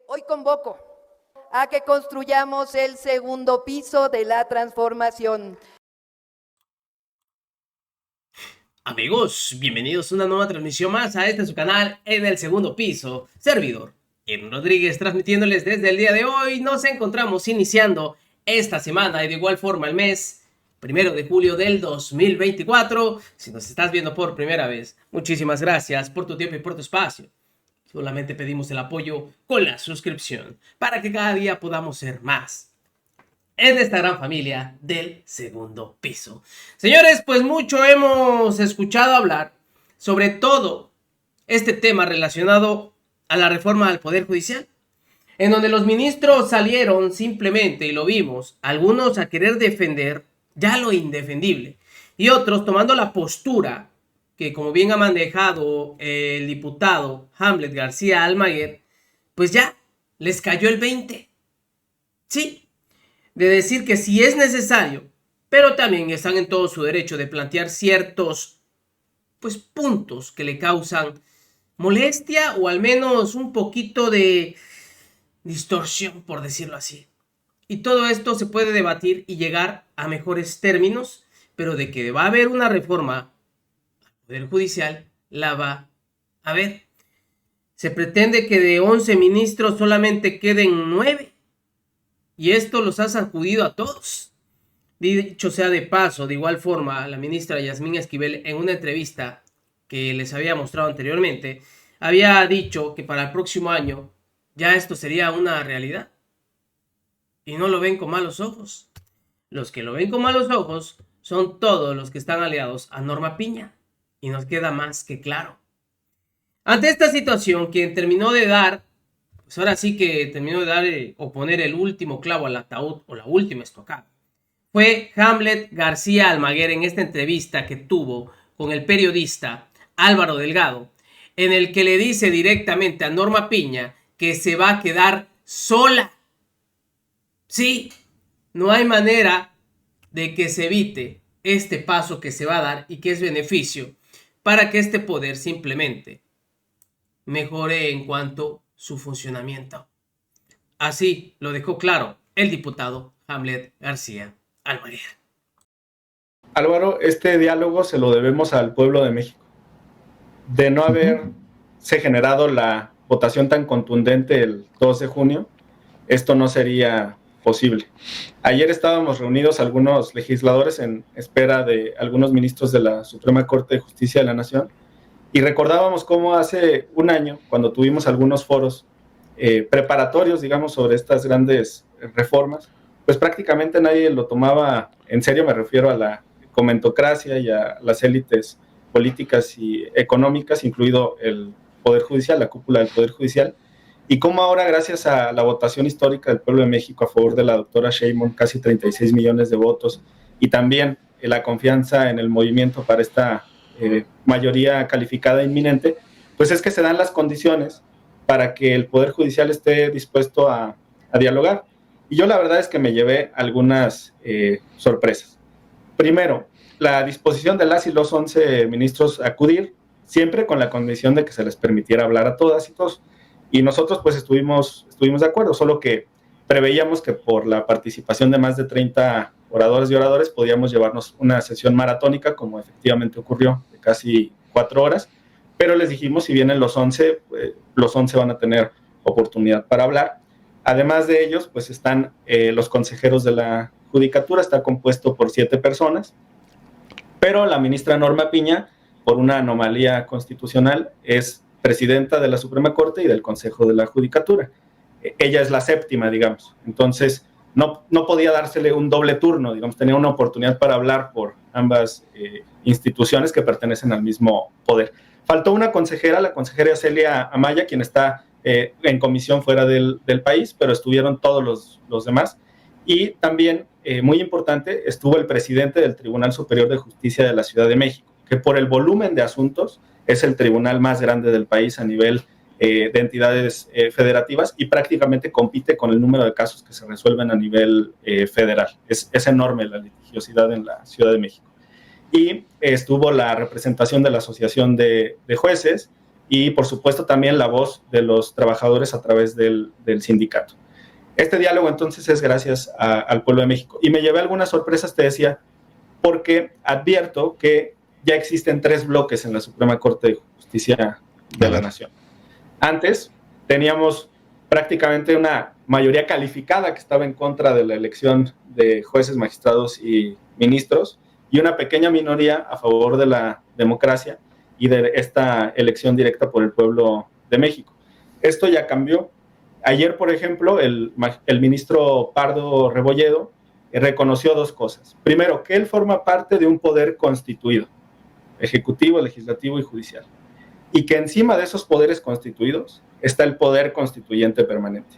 Hoy convoco a que construyamos el segundo piso de la transformación. Amigos, bienvenidos a una nueva transmisión más a este su canal en el segundo piso. Servidor Irving Rodríguez transmitiéndoles desde el día de hoy. Nos encontramos iniciando esta semana y de igual forma el mes 1 de julio del 2024. Si nos estás viendo por primera vez, muchísimas gracias por tu tiempo y por tu espacio. Solamente pedimos el apoyo con la suscripción para que cada día podamos ser más en esta gran familia del segundo piso. Señores, pues mucho hemos escuchado hablar sobre todo este tema relacionado a la reforma al Poder Judicial, en donde los ministros salieron simplemente, y lo vimos, algunos a querer defender ya lo indefendible, y otros tomando la postura que, como bien ha manejado el diputado Hamlet García Almaguer, pues ya les cayó el 20. Sí, de decir que sí es necesario, pero también están en todo su derecho de plantear ciertos puntos que le causan molestia o al menos un poquito de distorsión, por decirlo así. Y todo esto se puede debatir y llegar a mejores términos, pero de que va a haber una reforma al Poder Judicial, la va a haber. Se pretende que de 11 ministros solamente queden 9. Y esto los ha sacudido a todos. Dicho sea de paso, de igual forma, la ministra Yasmín Esquivel, en una entrevista que les había mostrado anteriormente, había dicho que para el próximo año ya esto sería una realidad. Y no lo ven con malos ojos. Los que lo ven con malos ojos son todos los que están aliados a Norma Piña. Y nos queda más que claro. Ante esta situación, quien terminó de dar, pues ahora sí que terminó de dar o poner el último clavo al ataúd o la última estocada, fue Hamlet García Almaguer en esta entrevista que tuvo con el periodista Álvaro Delgado, en el que le dice directamente a Norma Piña que se va a quedar sola. Sí, no hay manera de que se evite este paso que se va a dar y que es beneficio para que este poder simplemente mejore en cuanto a su funcionamiento. Así lo dejó claro el diputado Hamlet García Almaguer. Álvaro, diálogo se lo debemos al pueblo de México. De no haberse generado la votación tan contundente el 2 de junio, esto no sería posible. Ayer estábamos reunidos algunos legisladores en espera de algunos ministros de la Suprema Corte de Justicia de la Nación y recordábamos cómo hace un año, cuando tuvimos algunos foros preparatorios, digamos, sobre estas grandes reformas, pues prácticamente nadie lo tomaba en serio. Me refiero a la comentocracia y a las élites políticas y económicas, incluido el Poder Judicial, la cúpula del Poder Judicial, y cómo ahora, gracias a la votación histórica del pueblo de México a favor de la doctora Sheinbaum, casi 36 millones de votos, y también la confianza en el movimiento para esta mayoría calificada inminente, pues es que se dan las condiciones para que el Poder Judicial esté dispuesto a dialogar. Y yo la verdad es que me llevé algunas sorpresas. Primero, la disposición de las y los 11 ministros a acudir, siempre con la condición de que se les permitiera hablar a todas y todos. Y nosotros pues estuvimos de acuerdo, solo que preveíamos que por la participación de más de 30 oradores y oradores podíamos llevarnos una sesión maratónica, como efectivamente ocurrió, de casi 4 horas, pero les dijimos, si vienen los 11 van a tener oportunidad para hablar. Además de ellos, pues están los consejeros de la Judicatura, está compuesto por 7 personas, pero la ministra Norma Piña, por una anomalía constitucional, es presidenta de la Suprema Corte y del Consejo de la Judicatura. Ella es la séptima, digamos. Entonces, no podía dársele un doble turno, digamos, tenía una oportunidad para hablar por ambas instituciones que pertenecen al mismo poder. Faltó una consejera, la consejera Celia Amaya, quien está en comisión fuera del país, pero estuvieron todos los demás. Y también, muy importante, estuvo el presidente del Tribunal Superior de Justicia de la Ciudad de México, que por el volumen de asuntos es el tribunal más grande del país a nivel de entidades federativas y prácticamente compite con el número de casos que se resuelven a nivel federal. Es enorme la litigiosidad en la Ciudad de México. Y estuvo la representación de la Asociación de Jueces, y por supuesto también la voz de los trabajadores a través del sindicato. Este diálogo entonces es gracias al pueblo de México. Y me llevé algunas sorpresas, te decía, porque advierto que ya existen 3 bloques en la Suprema Corte de Justicia de la Nación. Antes teníamos prácticamente una mayoría calificada que estaba en contra de la elección de jueces, magistrados y ministros, y una pequeña minoría a favor de la democracia y de esta elección directa por el pueblo de México. Esto ya cambió. Ayer, por ejemplo, el ministro Pardo Rebolledo reconoció 2 cosas. Primero, que él forma parte de un poder constituido, ejecutivo, legislativo y judicial, y que encima de esos poderes constituidos está el poder constituyente permanente,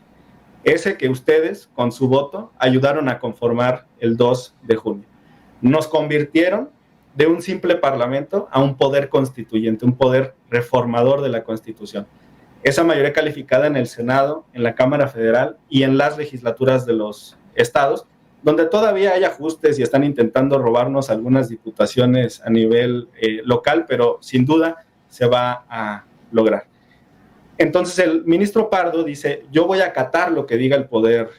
ese que ustedes, con su voto, ayudaron a conformar el 2 de junio. Nos convirtieron de un simple parlamento a un poder constituyente, un poder reformador de la Constitución. Esa mayoría calificada en el Senado, en la Cámara Federal y en las legislaturas de los estados, donde todavía hay ajustes y están intentando robarnos algunas diputaciones a nivel local, pero sin duda se va a lograr. Entonces el ministro Pardo dice, yo voy a acatar lo que diga el poder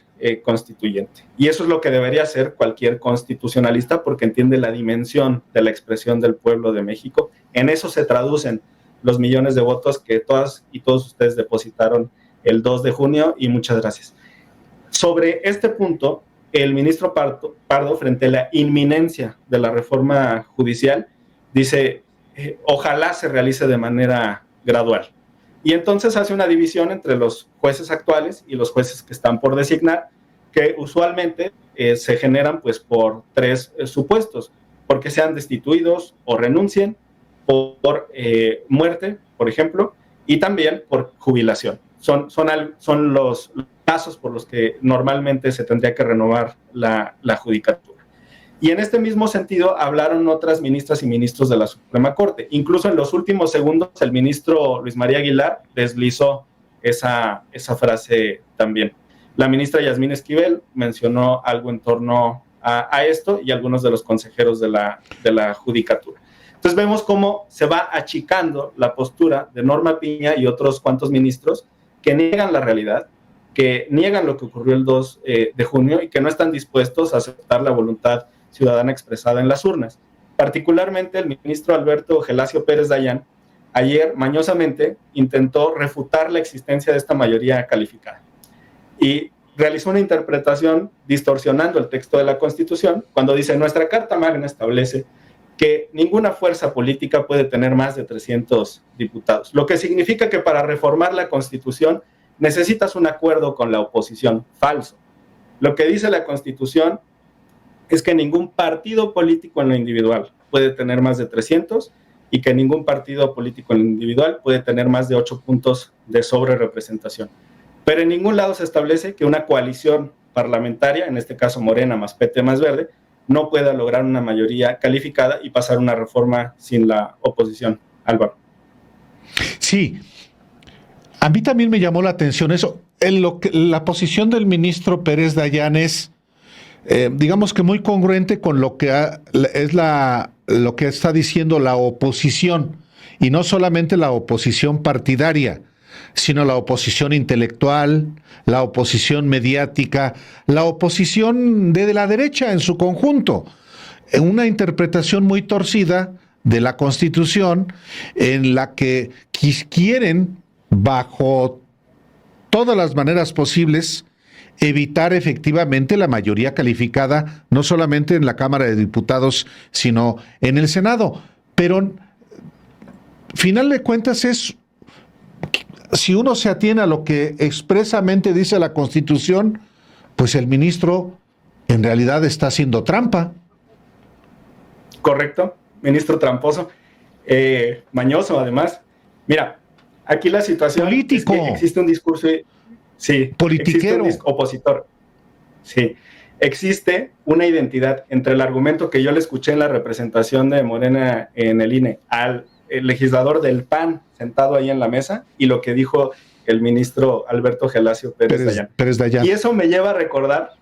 constituyente. Y eso es lo que debería hacer cualquier constitucionalista, porque entiende la dimensión de la expresión del pueblo de México. En eso se traducen los millones de votos que todas y todos ustedes depositaron el 2 de junio, y muchas gracias. Sobre este punto, el ministro Pardo, frente a la inminencia de la reforma judicial, dice, ojalá se realice de manera gradual. Y entonces hace una división entre los jueces actuales y los jueces que están por designar, que usualmente se generan pues por 3 supuestos, porque sean destituidos o renuncien, por muerte, por ejemplo, y también por jubilación. Son los casos por los que normalmente se tendría que renovar la judicatura. Y en este mismo sentido hablaron otras ministras y ministros de la Suprema Corte. Incluso en los últimos segundos el ministro Luis María Aguilar deslizó esa frase también. La ministra Yasmín Esquivel mencionó algo en torno a esto, y algunos de los consejeros de la judicatura. Entonces vemos cómo se va achicando la postura de Norma Piña y otros cuantos ministros que niegan la realidad, que niegan lo que ocurrió el 2 de junio y que no están dispuestos a aceptar la voluntad ciudadana expresada en las urnas. Particularmente el ministro Alberto Gelasio Pérez Dayán ayer mañosamente intentó refutar la existencia de esta mayoría calificada y realizó una interpretación distorsionando el texto de la Constitución cuando dice: nuestra Carta Magna establece que ninguna fuerza política puede tener más de 300 diputados, lo que significa que para reformar la Constitución necesitas un acuerdo con la oposición. Falso. Lo que dice la Constitución es que ningún partido político en lo individual puede tener más de 300 y que ningún partido político en lo individual puede tener más de 8 puntos de sobrerepresentación. Pero en ningún lado se establece que una coalición parlamentaria, en este caso Morena más PT más Verde, no pueda lograr una mayoría calificada y pasar una reforma sin la oposición. Álvaro. Sí, a mí también me llamó la atención eso. La posición del ministro Pérez Dayán es, digamos que muy congruente con lo que lo que está diciendo la oposición, y no solamente la oposición partidaria, sino la oposición intelectual, la oposición mediática, la oposición de la derecha en su conjunto. Una interpretación muy torcida de la Constitución en la que quieren, bajo todas las maneras posibles, evitar efectivamente la mayoría calificada, no solamente en la Cámara de Diputados, sino en el Senado. Pero, final de cuentas, si uno se atiene a lo que expresamente dice la Constitución, pues el ministro en realidad está haciendo trampa. Correcto, ministro tramposo, mañoso además. Mira, aquí la situación político. Es que existe un discurso, sí, politiquero, existe un opositor, sí, existe una identidad entre el argumento que yo le escuché en la representación de Morena en el INE al legislador del PAN sentado ahí en la mesa y lo que dijo el ministro Alberto Gelasio Pérez Dayán. Y eso me lleva a recordar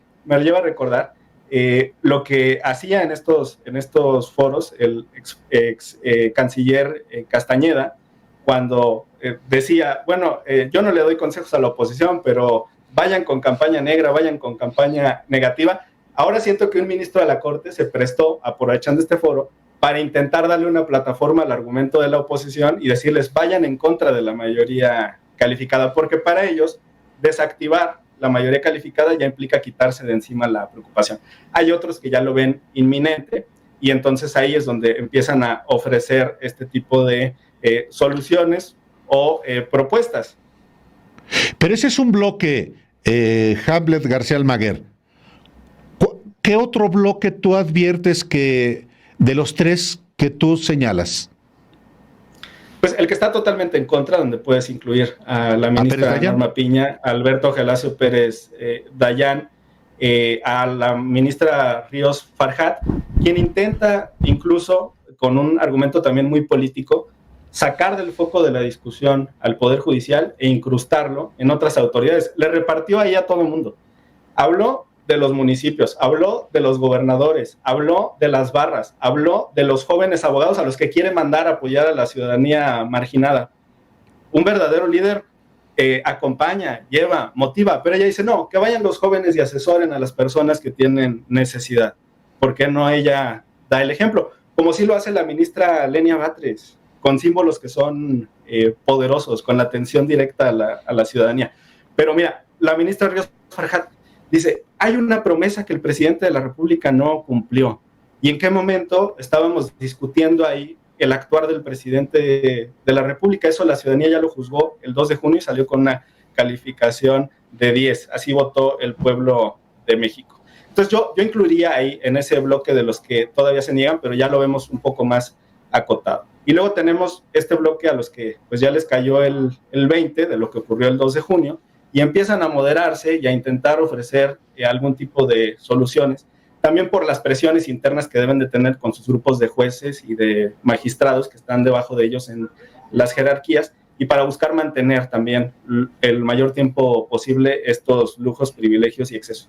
lo que hacía en estos foros el ex canciller Castañeda cuando decía, bueno, yo no le doy consejos a la oposición, pero vayan con campaña negra, vayan con campaña negativa. Ahora siento que un ministro de la Corte se prestó, aprovechando este foro, para intentar darle una plataforma al argumento de la oposición y decirles, vayan en contra de la mayoría calificada, porque para ellos desactivar la mayoría calificada ya implica quitarse de encima la preocupación. Hay otros que ya lo ven inminente y entonces ahí es donde empiezan a ofrecer este tipo de soluciones o propuestas. Pero ese es un bloque, Hamlet García Almaguer. ¿Qué otro bloque tú adviertes que de los tres que tú señalas? Pues el que está totalmente en contra, donde puedes incluir a la ministra Norma Piña, a Alberto Gelacio Pérez Dayán, a la ministra Ríos Farjat, quien intenta incluso, con un argumento también muy político, sacar del foco de la discusión al Poder Judicial e incrustarlo en otras autoridades. Le repartió ahí a todo el mundo. Habló de los municipios, habló de los gobernadores, habló de las barras, habló de los jóvenes abogados a los que quiere mandar a apoyar a la ciudadanía marginada. Un verdadero líder acompaña, lleva, motiva, pero ella dice, no, que vayan los jóvenes y asesoren a las personas que tienen necesidad. ¿Por qué no ella da el ejemplo? Como sí lo hace la ministra Lenia Batres, con símbolos que son poderosos, con la atención directa a la ciudadanía. Pero mira, la ministra Ríos Farjat dice, hay una promesa que el presidente de la República no cumplió. ¿Y en qué momento estábamos discutiendo ahí el actuar del presidente de la República? Eso la ciudadanía ya lo juzgó el 2 de junio y salió con una calificación de 10. Así votó el pueblo de México. Entonces yo incluiría ahí en ese bloque de los que todavía se niegan, pero ya lo vemos un poco más acotado. Y luego tenemos este bloque a los que pues ya les cayó el 20 de lo que ocurrió el 2 de junio, y empiezan a moderarse y a intentar ofrecer algún tipo de soluciones, también por las presiones internas que deben de tener con sus grupos de jueces y de magistrados que están debajo de ellos en las jerarquías, y para buscar mantener también el mayor tiempo posible estos lujos, privilegios y excesos.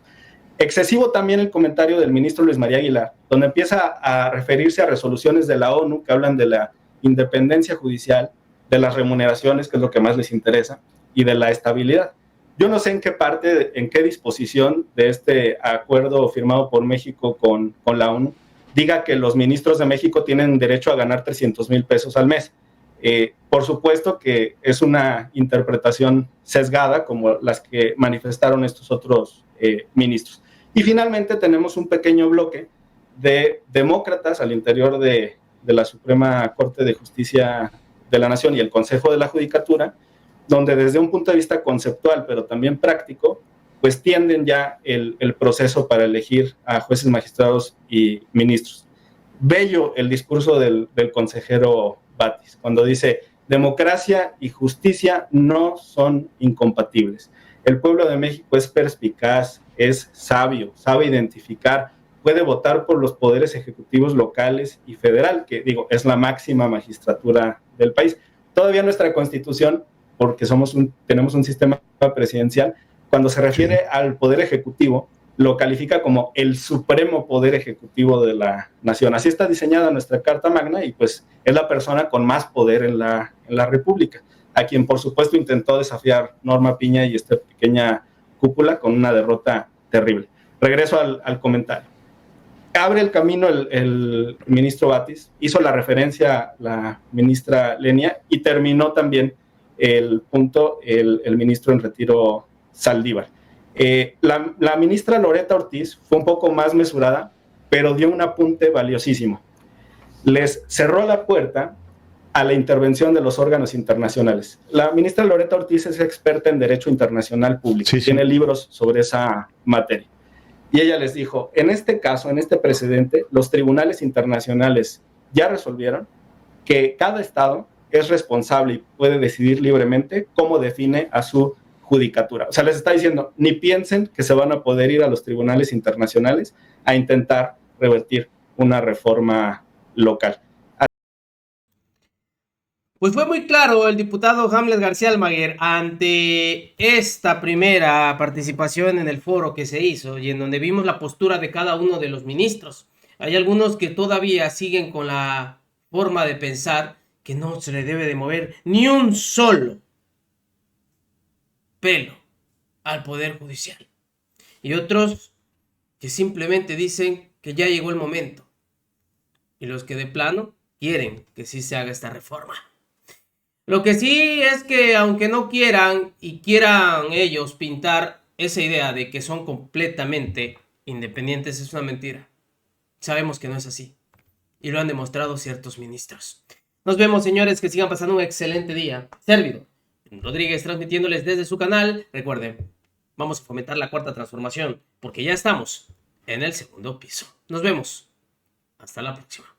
Excesivo también el comentario del ministro Luis María Aguilar, donde empieza a referirse a resoluciones de la ONU que hablan de la independencia judicial, de las remuneraciones, que es lo que más les interesa, y de la estabilidad. Yo no sé en qué parte, en qué disposición de este acuerdo firmado por México con la ONU diga que los ministros de México tienen derecho a ganar 300,000 pesos al mes. Por supuesto que es una interpretación sesgada, como las que manifestaron estos otros ministros. Y finalmente tenemos un pequeño bloque de demócratas al interior de la Suprema Corte de Justicia de la Nación y el Consejo de la Judicatura, donde desde un punto de vista conceptual, pero también práctico, pues tienden ya el proceso para elegir a jueces, magistrados y ministros. Bello el discurso del consejero Batis, cuando dice, democracia y justicia no son incompatibles. El pueblo de México es perspicaz, es sabio, sabe identificar, puede votar por los poderes ejecutivos locales y federal, que digo, es la máxima magistratura del país. Todavía nuestra Constitución, porque tenemos un sistema presidencial, cuando se refiere al poder ejecutivo, lo califica como el supremo poder ejecutivo de la nación. Así está diseñada nuestra Carta Magna y pues es la persona con más poder en la República, a quien por supuesto intentó desafiar Norma Piña y esta pequeña cúpula con una derrota terrible. Regreso al comentario. Abre el camino el ministro Batis, hizo la referencia la ministra Lenia y terminó también el punto el ministro en retiro Saldívar. La ministra Loretta Ortiz fue un poco más mesurada, pero dio un apunte valiosísimo. Les cerró la puerta a la intervención de los órganos internacionales. La ministra Loretta Ortiz es experta en Derecho Internacional Público, tiene libros sobre esa materia. Y ella les dijo, en este caso, en este precedente, los tribunales internacionales ya resolvieron que cada Estado es responsable y puede decidir libremente cómo define a su judicatura. O sea, les está diciendo, ni piensen que se van a poder ir a los tribunales internacionales a intentar revertir una reforma local. Pues fue muy claro el diputado Hamlet García Almaguer ante esta primera participación en el foro que se hizo y en donde vimos la postura de cada uno de los ministros. Hay algunos que todavía siguen con la forma de pensar que no se le debe de mover ni un solo pelo al Poder Judicial. Y otros que simplemente dicen que ya llegó el momento. Y los que de plano quieren que sí se haga esta reforma. Lo que sí es que aunque no quieran y quieran ellos pintar esa idea de que son completamente independientes, es una mentira. Sabemos que no es así. Y lo han demostrado ciertos ministros. Nos vemos, señores, que sigan pasando un excelente día. Servidor Rodríguez transmitiéndoles desde su canal. Recuerden, vamos a fomentar la cuarta transformación porque ya estamos en el segundo piso. Nos vemos. Hasta la próxima.